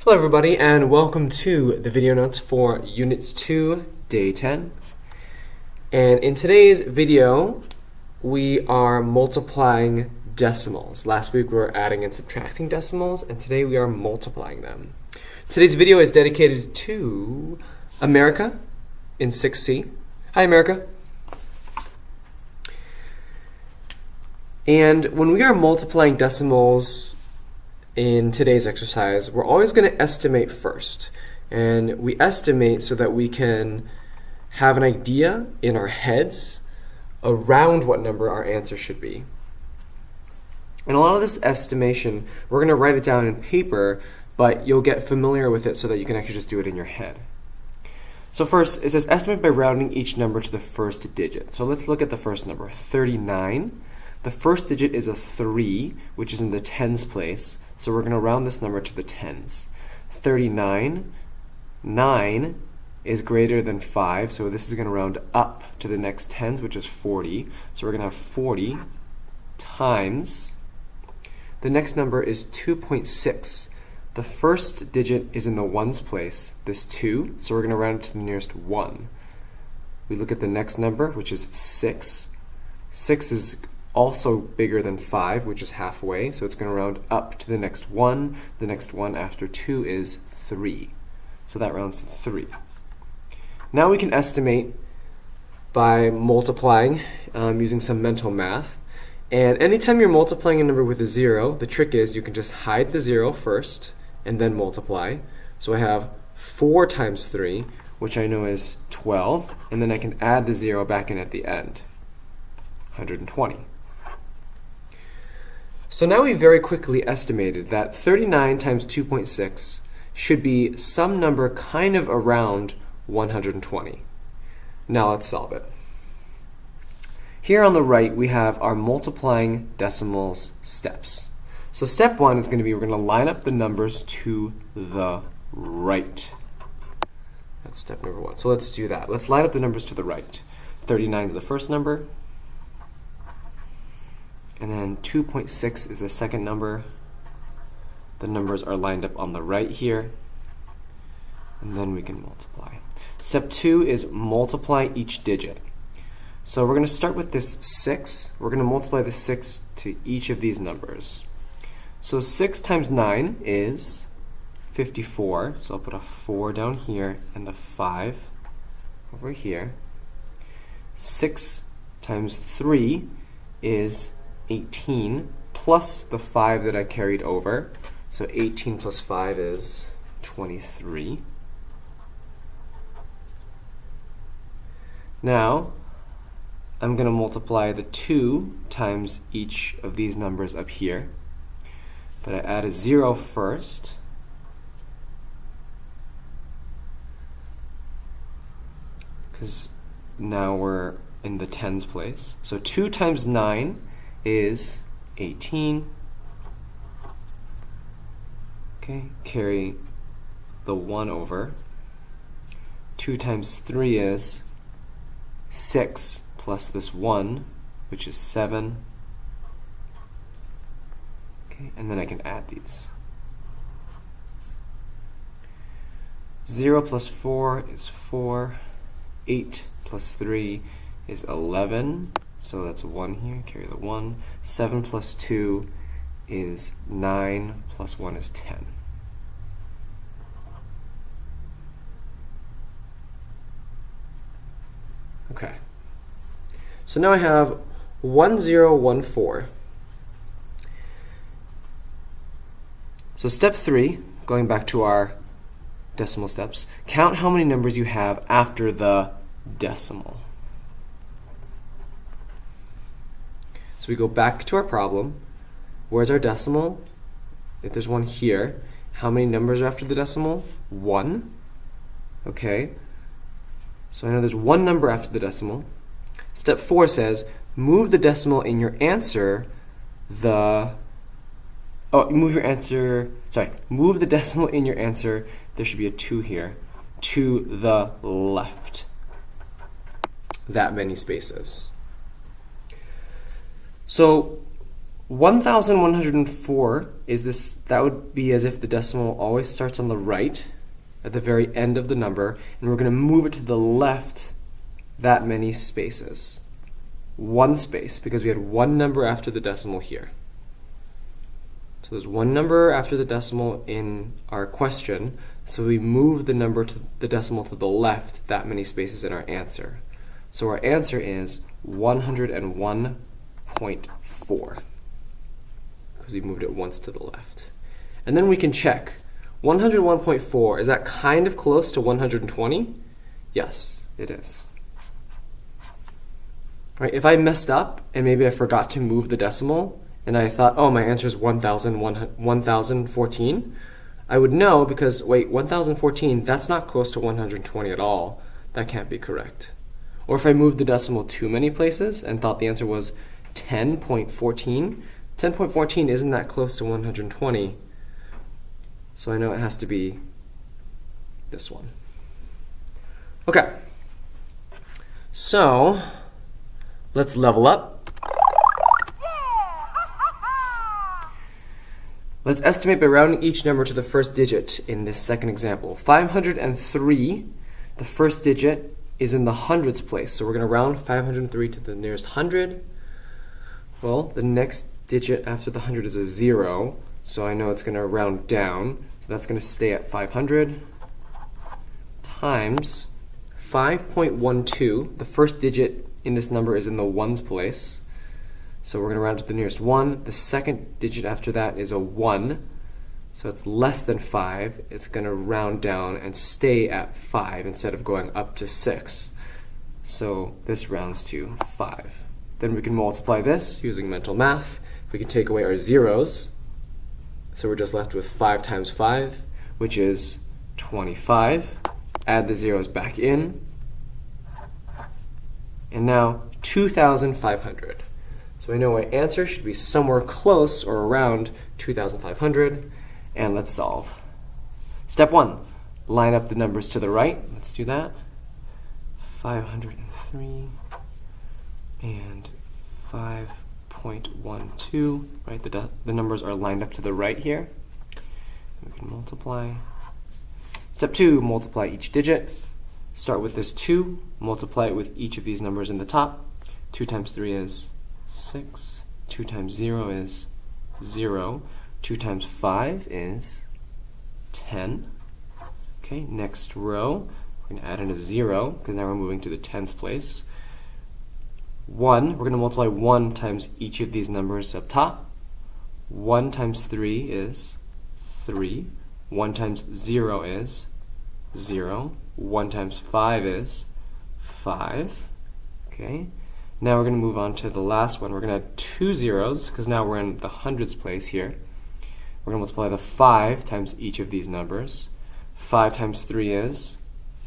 Hello everybody and welcome to the video notes for Unit 2, Day 10. And in today's video, we are multiplying decimals. Last week we were adding and subtracting decimals, and today we are multiplying them. Today's video is dedicated to America in 6C. Hi America. And when we are multiplying decimals in today's exercise, we're always going to estimate first. And we estimate so that we can have an idea in our heads around what number our answer should be. And a lot of this estimation, we're going to write it down in paper, but you'll get familiar with it so that you can actually just do it in your head. So first, it says estimate by rounding each number to the first digit. So let's look at the first number, 39. The first digit is a 3, which is in the tens place. So we're going to round this number to the tens. 39, 9 is greater than 5, so this is going to round up to the next tens, which is 40. So we're going to have 40 times. The next number is 2.6. The first digit is in the ones place, this 2, so we're going to round it to the nearest 1. We look at the next number, which is 6. 6 is also bigger than 5, which is halfway, so it's going to round up to the next 1. The next one after 2 is 3. So that rounds to 3. Now we can estimate by multiplying using some mental math. And anytime you're multiplying a number with a 0, the trick is you can just hide the 0 first and then multiply. So I have 4 times 3, which I know is 12, and then I can add the 0 back in at the end, 120. So now we very quickly estimated that 39 times 2.6 should be some number kind of around 120. Now let's solve it. Here on the right we have our multiplying decimals steps. So step 1 is going to be we're going to line up the numbers to the right. That's step number 1. So let's do that. Let's line up the numbers to the right. 39 is the first number. And then 2.6 is the second number. The numbers are lined up on the right here. And then we can multiply. Step 2 is multiply each digit. So we're going to start with this 6. We're going to multiply the 6 to each of these numbers. So 6 times 9 is 54. So I'll put a 4 down here and the 5 over here. 6 times 3 is 18 plus the 5 that I carried over. So 18 plus 5 is 23. Now, I'm going to multiply the 2 times each of these numbers up here. But I add a 0 first. Because now we're in the tens place. So 2 times 9 is 18. Okay, carry the 1 over. 2 times 3 is 6 plus this 1, which is 7. Okay, and then I can add these. 0 plus 4 is 4. 8 plus 3 is 11. So that's 1 here, carry the 1. 7 plus 2 is 9, plus 1 is 10. Okay. So now I have 1014. So step 3, going back to our decimal steps, count how many numbers you have after the decimal. So we go back to our problem. Where's our decimal? If there's one here, how many numbers are after the decimal? 1. Okay. So I know there's 1 number after the decimal. Step 4 says, move the decimal in your answer move the decimal in your answer, there should be a 2 here, to the left. That many spaces. So 1,104 is this, that would be as if the decimal always starts on the right at the very end of the number, and we're going to move it to the left that many spaces. One space, because we had one number after the decimal here. So there's one number after the decimal in our question, so we move the number to the decimal to the left that many spaces in our answer. So our answer is 101.4. Because we moved it once to the left. And then we can check. 101.4, is that kind of close to 120? Yes, it is. Right, if I messed up and maybe I forgot to move the decimal and I thought, oh, my answer is 1,014, I would know because, wait, 1,014, that's not close to 120 at all. That can't be correct. Or if I moved the decimal too many places and thought the answer was 10.14, 10.14 isn't that close to 120, so I know it has to be this one. Okay, so let's level up. Let's estimate by rounding each number to the first digit in this second example. 503, the first digit is in the hundreds place, so we're going to round 503 to the nearest hundred. Well, the next digit after the 100 is a 0, so I know it's going to round down. So that's going to stay at 500 times 5.12. The first digit in this number is in the ones place, so we're going to round to the nearest 1. The second digit after that is a 1, so it's less than 5. It's going to round down and stay at 5 instead of going up to 6. So this rounds to 5. Then we can multiply this using mental math. We can take away our zeros, so we're just left with 5 times 5, which is 25. Add the zeros back in, and now 2,500. So we know our answer should be somewhere close or around 2,500, and let's solve. Step 1, line up the numbers to the right. Let's do that. 503 and 5.12, right? The numbers are lined up to the right here. We can multiply. Step 2, multiply each digit. Start with this 2, multiply it with each of these numbers in the top. 2 times 3 is 6. 2 times 0 is 0. 2 times 5 is 10. Okay, next row, we're going to add in a 0, because now we're moving to the tens place. 1, we're going to multiply 1 times each of these numbers up top. 1 times 3 is 3. 1 times 0 is 0. 1 times 5 is 5. Okay. Now we're going to move on to the last one. We're going to add 2 zeros, because now we're in the hundreds place here. We're going to multiply the 5 times each of these numbers. 5 times 3 is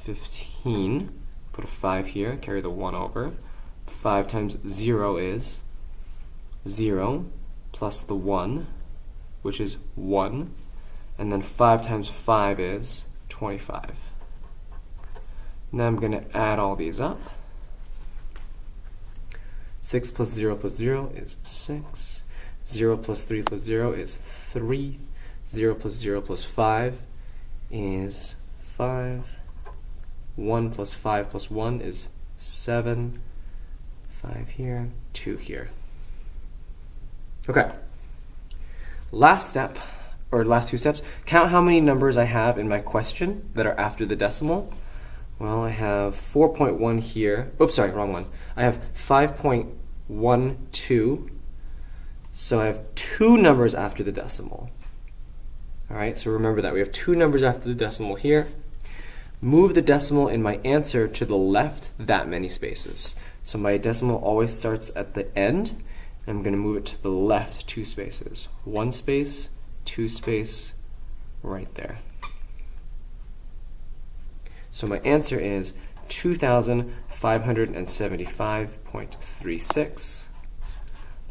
15. Put a 5 here, carry the 1 over. 5 times 0 is 0, plus the 1, which is 1. And then 5 times 5 is 25. Now I'm going to add all these up. 6 plus 0 plus 0 is 6. 0 plus 3 plus 0 is 3. 0 plus 0 plus 5 is 5. 1 plus 5 plus 1 is 7. 5 here, 2 here. Okay. Last step, or last 2 steps, count how many numbers I have in my question that are after the decimal. Well, I have 4.1 here. Oops, sorry, wrong one. I have 5.12. So I have 2 numbers after the decimal. All right, so remember that. We have 2 numbers after the decimal here. Move the decimal in my answer to the left that many spaces. So my decimal always starts at the end. I'm going to move it to the left 2 spaces. 1 space, 2 space, right there. So my answer is 2,575.36.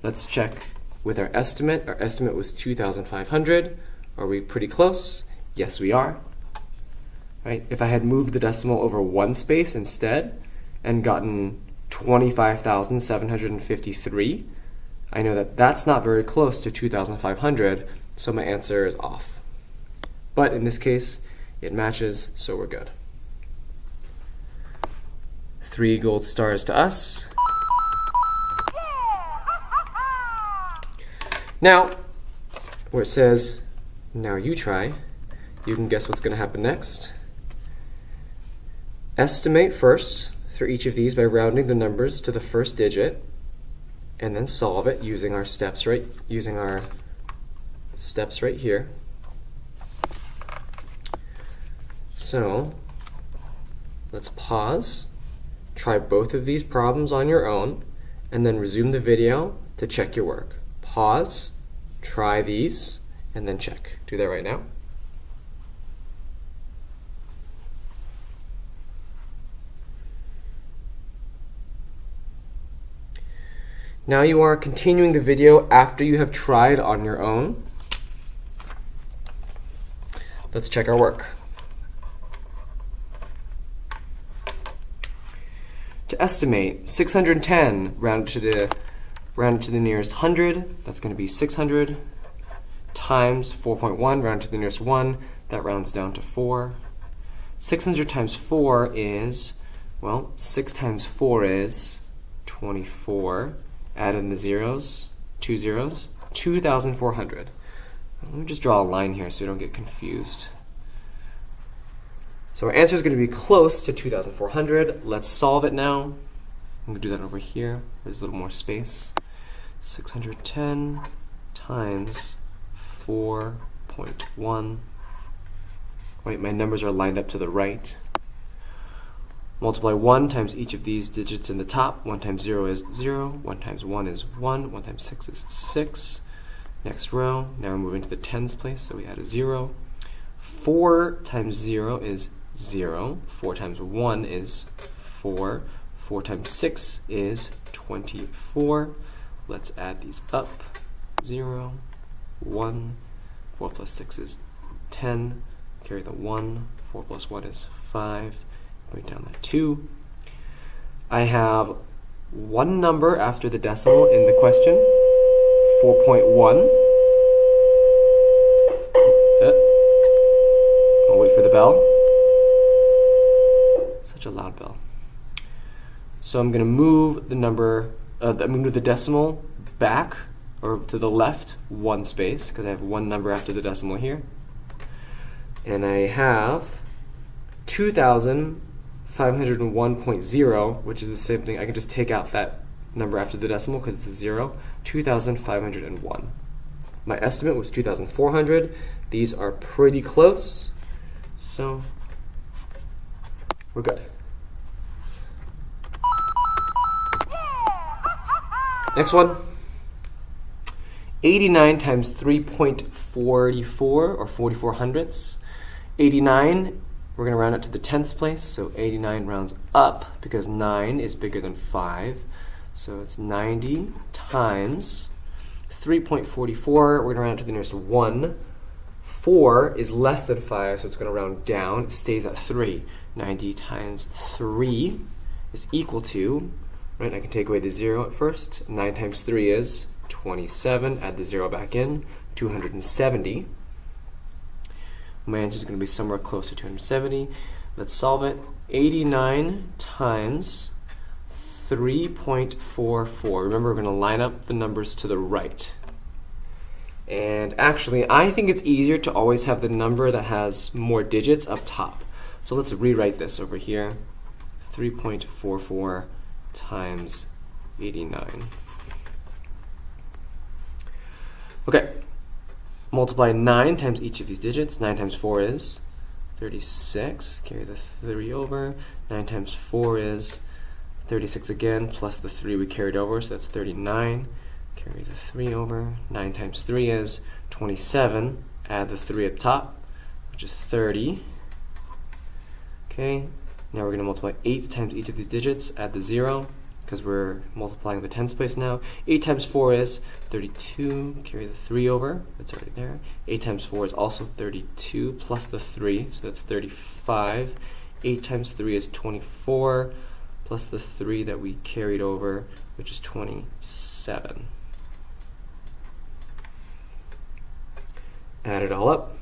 Let's check with our estimate. Our estimate was 2,500. Are we pretty close? Yes, we are. Right? If I had moved the decimal over 1 space instead and gotten 25,753, I know that that's not very close to 2,500, so my answer is off. But in this case, it matches, so we're good. 3 gold stars to us. Now, where it says, now you try, you can guess what's going to happen next. Estimate first for each of these by rounding the numbers to the first digit, and then solve it using our steps right here. So, let's pause, try both of these problems on your own, and then resume the video to check your work. Pause, try these, and then check. Do that right now. Now you are continuing the video after you have tried on your own. Let's check our work. To estimate 610 rounded to the nearest 100, that's going to be 600 times 4.1 rounded to the nearest 1, that rounds down to 4. 600 times 4 is, well, 6 times 4 is 24. Add in the zeros, 2 zeros, 2,400. Let me just draw a line here so you don't get confused. So our answer is going to be close to 2,400. Let's solve it now. I'm going to do that over here. There's a little more space. 610 times 4.1. Wait, my numbers are lined up to the right. Multiply 1 times each of these digits in the top. 1 times 0 is 0. 1 times 1 is 1. 1 times 6 is 6. Next row. Now we're moving to the tens place, so we add a 0. 4 times 0 is 0. 4 times 1 is 4. 4 times 6 is 24. Let's add these up. 0, 1. 4 plus 6 is 10. Carry the 1. 4 plus 1 is 5. Write down that 2. I have one number after the decimal in the question, 4.1. I'll wait for the bell. Such a loud bell. So I'm going to move the number, I'm going to move the decimal back or to the left one space because I have one number after the decimal here. And I have 2,501.0, which is the same thing. I can just take out that number after the decimal because it's a 0. 2,501. My estimate was 2,400. These are pretty close, so we're good. Next one. 89 times 3.44, or 44 hundredths. 89, we're going to round it to the tenths place, so 89 rounds up because 9 is bigger than 5. So it's 90 times 3.44, we're going to round it to the nearest 1. 4 is less than 5, so it's going to round down. It stays at 3. 90 times 3 is equal to, right, I can take away the 0 at first. 9 times 3 is 27. Add the 0 back in, 270. My answer is going to be somewhere close to 270. Let's solve it. 89 times 3.44. Remember, we're going to line up the numbers to the right. And actually, I think it's easier to always have the number that has more digits up top. So let's rewrite this over here. 3.44 times 89. Okay. Multiply 9 times each of these digits. 9 times 4 is 36. Carry the 3 over. 9 times 4 is 36 again, plus the 3 we carried over, so that's 39. Carry the 3 over. 9 times 3 is 27. Add the 3 up top, which is 30. Okay, now we're going to multiply 8 times each of these digits. Add the 0, because we're multiplying the tens place now. 8 times 4 is 32. Carry the 3 over. That's already there. 8 times 4 is also 32, plus the 3, so that's 35. 8 times 3 is 24, plus the 3 that we carried over, which is 27. Add it all up.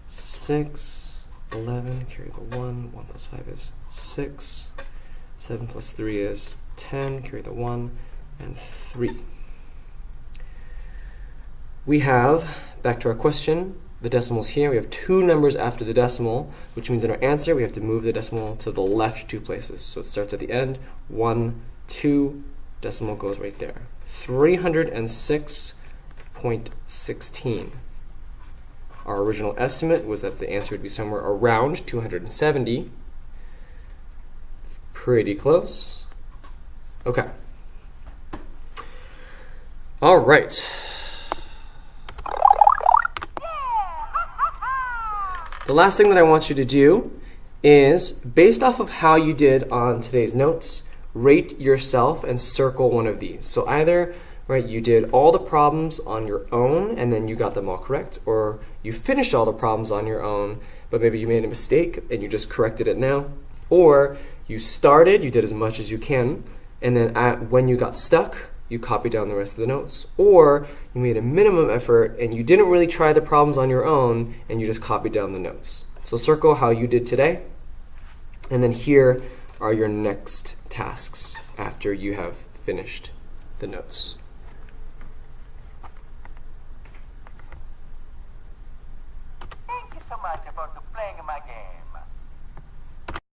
6, 11, carry the 1. 1 plus 5 is 6. 7 plus 3 is 10, carry the 1, and 3. We have, back to our question, the decimals here. We have 2 numbers after the decimal, which means in our answer we have to move the decimal to the left 2 places. So it starts at the end, 1, 2, decimal goes right there. 306.16. Our original estimate was that the answer would be somewhere around 270. Pretty close. Okay. All right. The last thing that I want you to do is, based off of how you did on today's notes, rate yourself and circle one of these. So either, right, you did all the problems on your own and then you got them all correct, or you finished all the problems on your own, but maybe you made a mistake and you just corrected it now, or you started, you did as much as you can, and then when you got stuck, you copied down the rest of the notes, or you made a minimum effort and you didn't really try the problems on your own and you just copied down the notes. So circle how you did today, and then here are your next tasks after you have finished the notes.